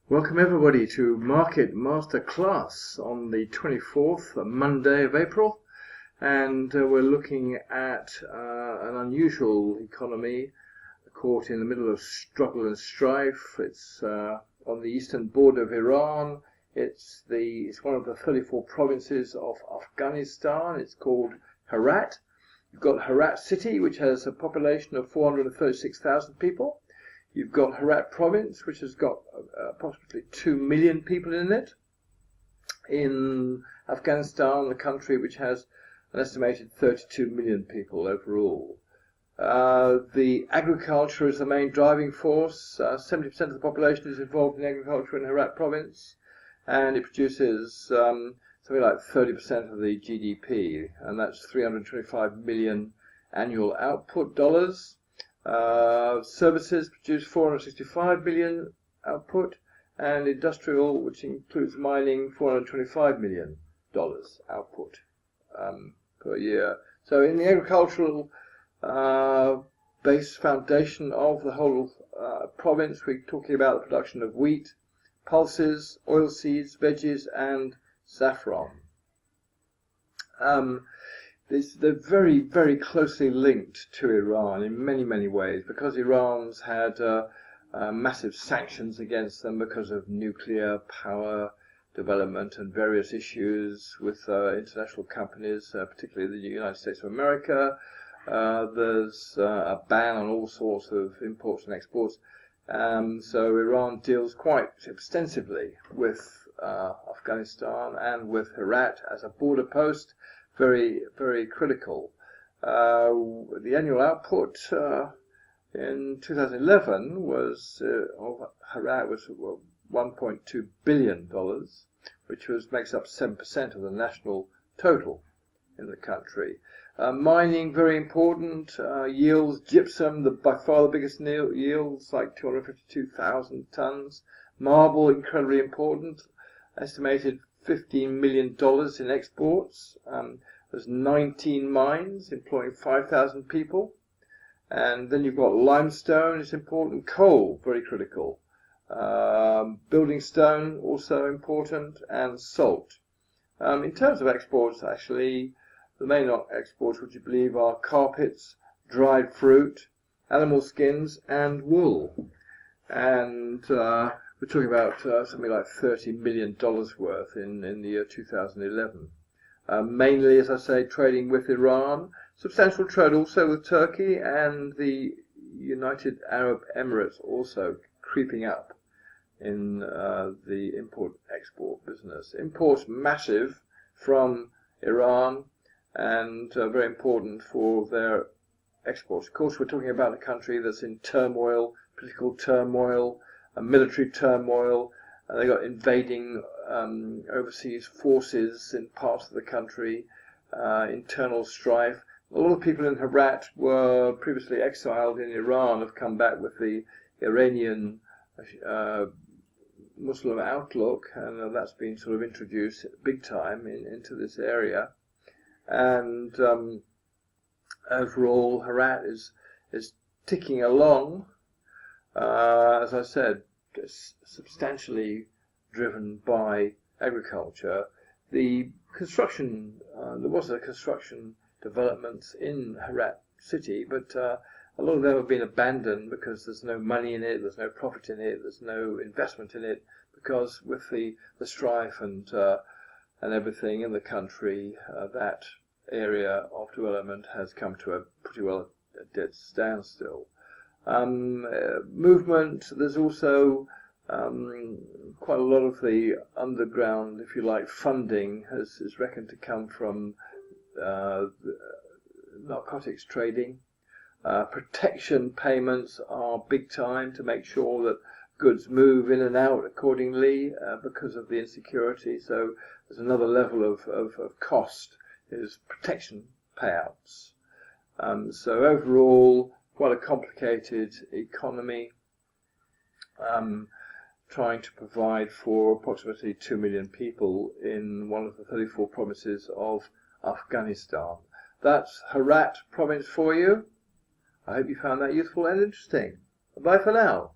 Welcome everybody to Market Masterclass on the 24th, Monday of April, and we're looking at an unusual economy caught in the middle of struggle and strife. It's on the eastern border of Iran. It's one of the 34 provinces of Afghanistan. It's called Herat. You've got Herat city, which has a population of 436,000 people. You've got Herat province, which has got approximately 2 million people in it. In Afghanistan, the country which has an estimated 32 million people overall. The agriculture is the main driving force. 70% of the population is involved in agriculture in Herat province, and it produces something like 30% of the GDP, and that's 325 million annual output dollars. Services produce 465 million output, and industrial, which includes mining, $425 million output per year. So in the agricultural base foundation of the whole province, we're talking about the production of wheat, pulses, oilseeds, veggies, and saffron. They're very, very closely linked to Iran in many, many ways, because Iran's had massive sanctions against them because of nuclear power development and various issues with international companies, particularly the United States of America. There's a ban on all sorts of imports and exports. So Iran deals quite extensively with Afghanistan and with Herat as a border post. Very, very critical. The annual output in 2011 was of Herat was $1.2 billion, which makes up 7% of the national total in the country. Mining, very important. Yields gypsum, by far the biggest yields, like 252,000 tons. Marble, incredibly important, estimated $15 million in exports. There's 19 mines employing 5,000 people. And then you've got limestone, it's important. Coal, very critical. Building stone, also important. And salt. In terms of exports, actually, the main exports, would you believe, are carpets, dried fruit, animal skins, and wool. And we're talking about something like $30 million worth in the year 2011. Mainly, as I say, trading with Iran. Substantial trade also with Turkey and the United Arab Emirates, also creeping up in the import-export business. Imports massive from Iran and very important for their exports. Of course, we're talking about a country that's in turmoil, political turmoil, military turmoil. They got invading overseas forces in parts of the country, internal strife. A lot of people in Herat were previously exiled in Iran, have come back with the Iranian Muslim outlook, and that's been sort of introduced big time into this area. And overall, Herat is ticking along. As I said, substantially driven by agriculture. The construction, there was a construction developments in Herat city, but a lot of them have been abandoned because there's no money in it, there's no profit in it, there's no investment in it, because with the strife and everything in the country, that area of development has come to a pretty well a dead standstill. Movement, there's also quite a lot of the underground, if you like, funding is reckoned to come from narcotics trading. Protection payments are big time to make sure that goods move in and out accordingly because of the insecurity. So there's another level of cost is protection payouts. So overall, quite a complicated economy, trying to provide for approximately 2 million people in one of the 34 provinces of Afghanistan. That's Herat province for you. I hope you found that useful and interesting. Bye for now.